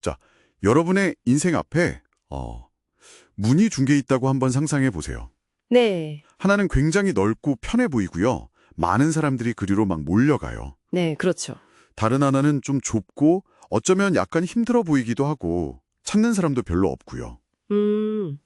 자, 여러분의 인생 앞에 문이 두 개 있다고 한번 상상해 보세요. 네. 하나는 굉장히 넓고 편해 보이고요. 많은 사람들이 그리로 막 몰려가요. 네, 그렇죠. 다른 하나는 좀 좁고 어쩌면 약간 힘들어 보이기도 하고 찾는 사람도 별로 없고요.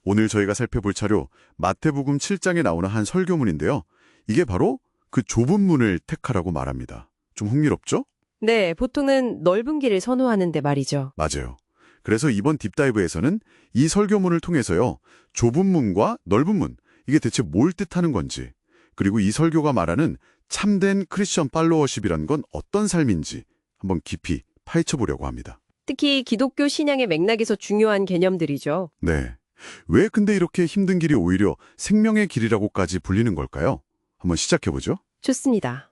오늘 저희가 살펴볼 차료 마태복음 7장에 나오는 한 설교문인데요. 이게 바로 그 좁은 문을 택하라고 말합니다. 좀 흥미롭죠? 네, 보통은 넓은 길을 선호하는데 말이죠. 맞아요. 그래서 이번 딥다이브에서는 이 설교문을 통해서요. 좁은 문과 넓은 문, 이게 대체 뭘 뜻하는 건지, 그리고 이 설교가 말하는 참된 크리스천 팔로워십이란 건 어떤 삶인지 한번 깊이 파헤쳐 보려고 합니다. 특히 기독교 신앙의 맥락에서 중요한 개념들이죠. 네. 왜 근데 이렇게 힘든 길이 오히려 생명의 길이라고까지 불리는 걸까요? 한번 시작해보죠. 좋습니다.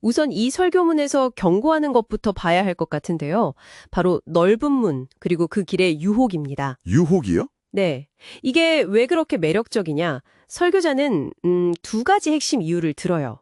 우선 이 설교문에서 경고하는 것부터 봐야 할 것 같은데요. 바로 넓은 문, 그리고 그 길의 유혹입니다. 유혹이요? 네. 이게 왜 그렇게 매력적이냐? 설교자는 두 가지 핵심 이유를 들어요.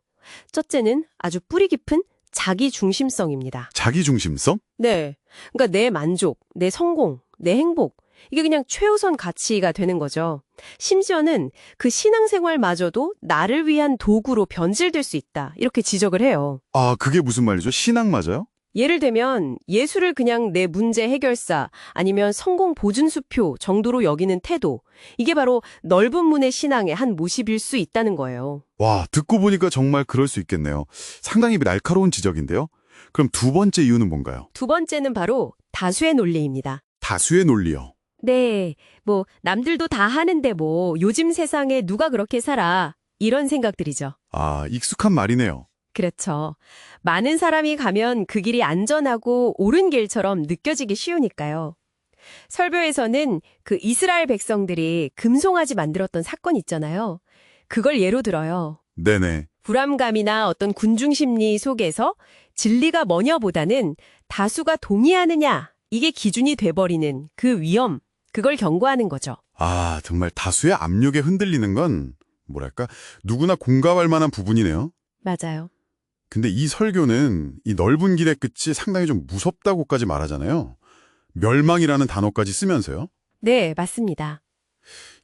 첫째는 아주 뿌리 깊은 자기 중심성입니다. 자기중심성? 네. 그러니까 내 만족, 내 성공, 내 행복, 이게 그냥 최우선 가치가 되는 거죠. 심지어는 그 신앙생활마저도 나를 위한 도구로 변질될 수 있다. 이렇게 지적을 해요. 아, 그게 무슨 말이죠? 신앙 맞아요? 예를 들면 예수를 그냥 내 문제 해결사 아니면 성공 보증수표 정도로 여기는 태도. 이게 바로 넓은 문의 신앙의 한 모습일 수 있다는 거예요. 와, 듣고 보니까 정말 그럴 수 있겠네요. 상당히 날카로운 지적인데요. 그럼 두 번째 이유는 뭔가요? 두 번째는 바로 다수의 논리입니다. 다수의 논리요. 네, 남들도 다 하는데 요즘 세상에 누가 그렇게 살아. 이런 생각들이죠. 아, 익숙한 말이네요. 그렇죠. 많은 사람이 가면 그 길이 안전하고 옳은 길처럼 느껴지기 쉬우니까요. 설교에서는 그 이스라엘 백성들이 금송아지 만들었던 사건 있잖아요. 그걸 예로 들어요. 네네. 불안감이나 어떤 군중 심리 속에서 진리가 뭐냐보다는 다수가 동의하느냐, 이게 기준이 돼버리는 그 위험, 그걸 경고하는 거죠. 아, 정말 다수의 압력에 흔들리는 건 뭐랄까 누구나 공감할 만한 부분이네요. 맞아요. 근데 이 설교는 이 넓은 길의 끝이 상당히 좀 무섭다고까지 말하잖아요. 멸망이라는 단어까지 쓰면서요. 네, 맞습니다.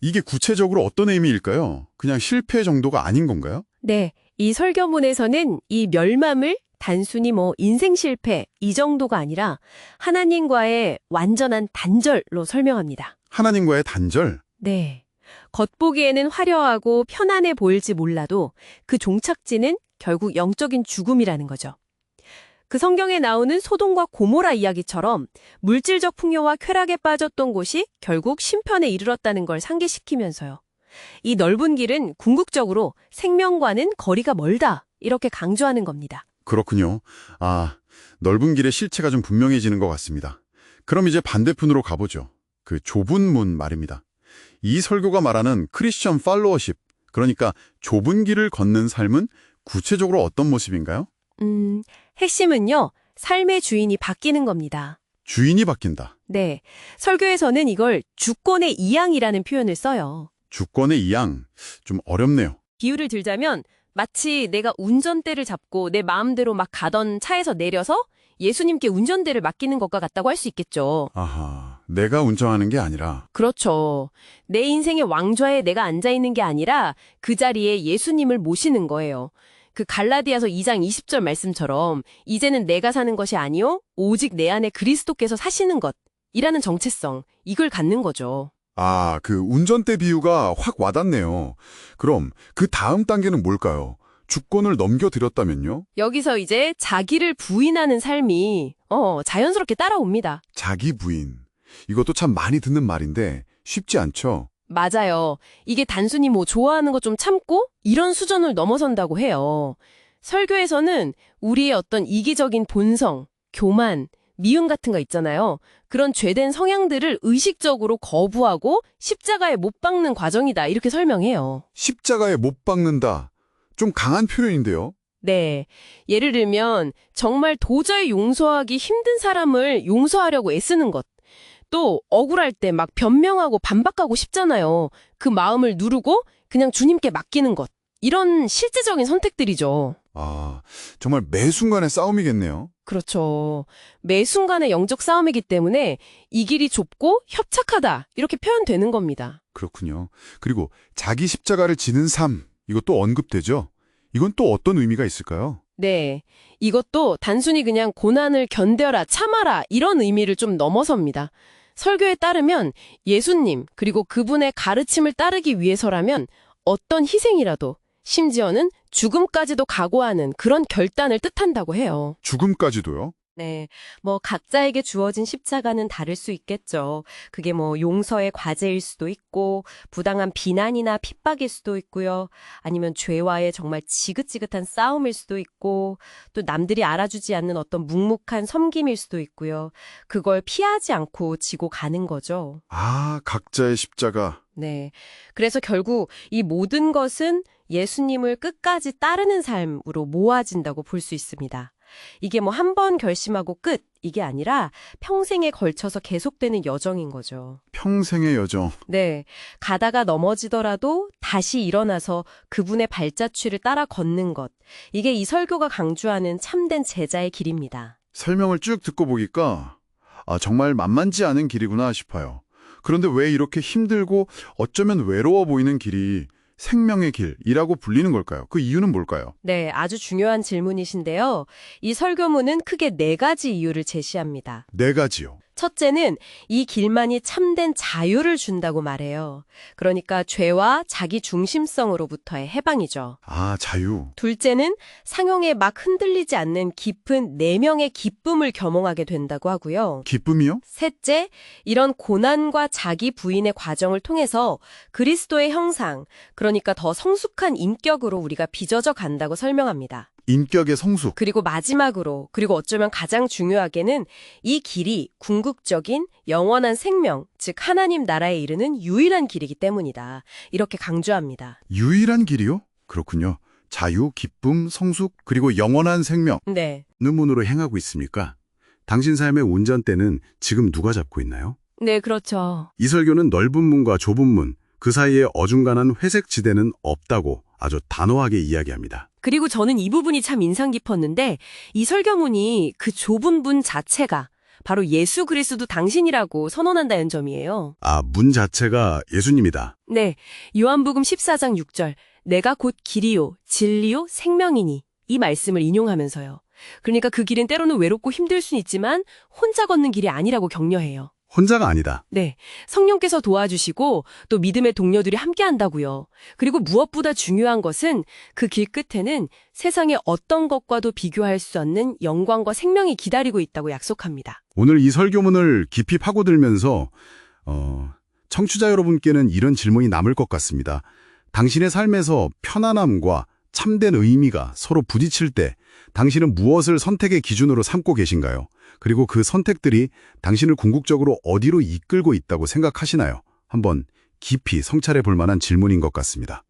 이게 구체적으로 어떤 의미일까요? 그냥 실패 정도가 아닌 건가요? 네, 이 설교문에서는 이 멸망을 단순히 인생 실패 이 정도가 아니라 하나님과의 완전한 단절로 설명합니다. 하나님과의 단절? 네. 겉보기에는 화려하고 편안해 보일지 몰라도 그 종착지는 결국 영적인 죽음이라는 거죠. 그 성경에 나오는 소돔과 고모라 이야기처럼 물질적 풍요와 쾌락에 빠졌던 곳이 결국 심판에 이르렀다는 걸 상기시키면서요. 이 넓은 길은 궁극적으로 생명과는 거리가 멀다 이렇게 강조하는 겁니다. 그렇군요. 아, 넓은 길의 실체가 좀 분명해지는 것 같습니다. 그럼 이제 반대편으로 가보죠. 그 좁은 문 말입니다. 이 설교가 말하는 크리스천 팔로워십, 그러니까 좁은 길을 걷는 삶은 구체적으로 어떤 모습인가요? 핵심은요, 삶의 주인이 바뀌는 겁니다. 주인이 바뀐다. 네. 설교에서는 이걸 주권의 이양이라는 표현을 써요. 주권의 이양, 좀 어렵네요. 비유를 들자면 마치 내가 운전대를 잡고 내 마음대로 막 가던 차에서 내려서 예수님께 운전대를 맡기는 것과 같다고 할 수 있겠죠. 아하, 내가 운전하는 게 아니라. 그렇죠. 내 인생의 왕좌에 내가 앉아있는 게 아니라 그 자리에 예수님을 모시는 거예요. 그 갈라디아서 2장 20절 말씀처럼 이제는 내가 사는 것이 아니요 오직 내 안에 그리스도께서 사시는 것이라는 정체성, 이걸 갖는 거죠. 아, 그 운전대 비유가 확 와닿네요. 그럼 그 다음 단계는 뭘까요? 주권을 넘겨드렸다면요? 여기서 이제 자기를 부인하는 삶이 자연스럽게 따라옵니다. 자기 부인. 이것도 참 많이 듣는 말인데 쉽지 않죠? 맞아요. 이게 단순히 좋아하는 거 좀 참고 이런 수준을 넘어선다고 해요. 설교에서는 우리의 어떤 이기적인 본성, 교만, 미움 같은 거 있잖아요. 그런 죄된 성향들을 의식적으로 거부하고 십자가에 못 박는 과정이다. 이렇게 설명해요. 십자가에 못 박는다. 좀 강한 표현인데요. 네. 예를 들면 정말 도저히 용서하기 힘든 사람을 용서하려고 애쓰는 것. 또 억울할 때 막 변명하고 반박하고 싶잖아요. 그 마음을 누르고 그냥 주님께 맡기는 것. 이런 실제적인 선택들이죠. 아, 정말 매 순간의 싸움이겠네요. 그렇죠. 매 순간의 영적 싸움이기 때문에 이 길이 좁고 협착하다 이렇게 표현되는 겁니다. 그렇군요. 그리고 자기 십자가를 지는 삶, 이것도 언급되죠? 이건 또 어떤 의미가 있을까요? 네, 이것도 단순히 그냥 고난을 견뎌라, 참아라 이런 의미를 좀 넘어섭니다. 설교에 따르면 예수님 그리고 그분의 가르침을 따르기 위해서라면 어떤 희생이라도 심지어는 죽음까지도 각오하는 그런 결단을 뜻한다고 해요. 죽음까지도요? 네, 뭐 각자에게 주어진 십자가는 다를 수 있겠죠. 그게 뭐 용서의 과제일 수도 있고 부당한 비난이나 핍박일 수도 있고요. 아니면 죄와의 정말 지긋지긋한 싸움일 수도 있고 또 남들이 알아주지 않는 어떤 묵묵한 섬김일 수도 있고요. 그걸 피하지 않고 지고 가는 거죠. 아, 각자의 십자가. 네, 그래서 결국 이 모든 것은 예수님을 끝까지 따르는 삶으로 모아진다고 볼 수 있습니다. 이게 뭐 한 번 결심하고 끝, 이게 아니라 평생에 걸쳐서 계속되는 여정인 거죠. 평생의 여정. 네, 가다가 넘어지더라도 다시 일어나서 그분의 발자취를 따라 걷는 것. 이게 이 설교가 강조하는 참된 제자의 길입니다. 설명을 쭉 듣고 보니까 정말 만만치 않은 길이구나 싶어요. 그런데 왜 이렇게 힘들고 어쩌면 외로워 보이는 길이 생명의 길이라고 불리는 걸까요? 그 이유는 뭘까요? 네, 아주 중요한 질문이신데요. 이 설교문은 크게 4가지 이유를 제시합니다. 4가지요. 첫째는 이 길만이 참된 자유를 준다고 말해요. 그러니까 죄와 자기 중심성으로부터의 해방이죠. 아, 자유. 둘째는 상용에 막 흔들리지 않는 깊은 내면의 기쁨을 겸응하게 된다고 하고요. 기쁨이요? 셋째, 이런 고난과 자기 부인의 과정을 통해서 그리스도의 형상, 그러니까 더 성숙한 인격으로 우리가 빚어져 간다고 설명합니다. 인격의 성숙. 그리고 마지막으로, 그리고 어쩌면 가장 중요하게는 이 길이 궁극적인 영원한 생명, 즉 하나님 나라에 이르는 유일한 길이기 때문이다. 이렇게 강조합니다. 유일한 길이요? 그렇군요. 자유, 기쁨, 성숙, 그리고 영원한 생명. 네. 어느 문으로 행하고 있습니까? 당신 삶의 운전대는 지금 누가 잡고 있나요? 네, 그렇죠. 이 설교는 넓은 문과 좁은 문, 그 사이에 어중간한 회색 지대는 없다고 아주 단호하게 이야기합니다. 그리고 저는 이 부분이 참 인상 깊었는데 이 설교문이 그 좁은 문 자체가 바로 예수 그리스도 당신이라고 선언한다는 점이에요. 아, 문 자체가 예수님이다. 네, 요한복음 14장 6절 내가 곧 길이요 진리요 생명이니 이 말씀을 인용하면서요. 그러니까 그 길은 때로는 외롭고 힘들 수는 있지만 혼자 걷는 길이 아니라고 격려해요. 혼자가 아니다. 네, 성령께서 도와주시고 또 믿음의 동료들이 함께한다고요. 그리고 무엇보다 중요한 것은 그 길 끝에는 세상의 어떤 것과도 비교할 수 없는 영광과 생명이 기다리고 있다고 약속합니다. 오늘 이 설교문을 깊이 파고들면서 청취자 여러분께는 이런 질문이 남을 것 같습니다. 당신의 삶에서 편안함과 참된 의미가 서로 부딪힐 때 당신은 무엇을 선택의 기준으로 삼고 계신가요? 그리고 그 선택들이 당신을 궁극적으로 어디로 이끌고 있다고 생각하시나요? 한번 깊이 성찰해 볼 만한 질문인 것 같습니다.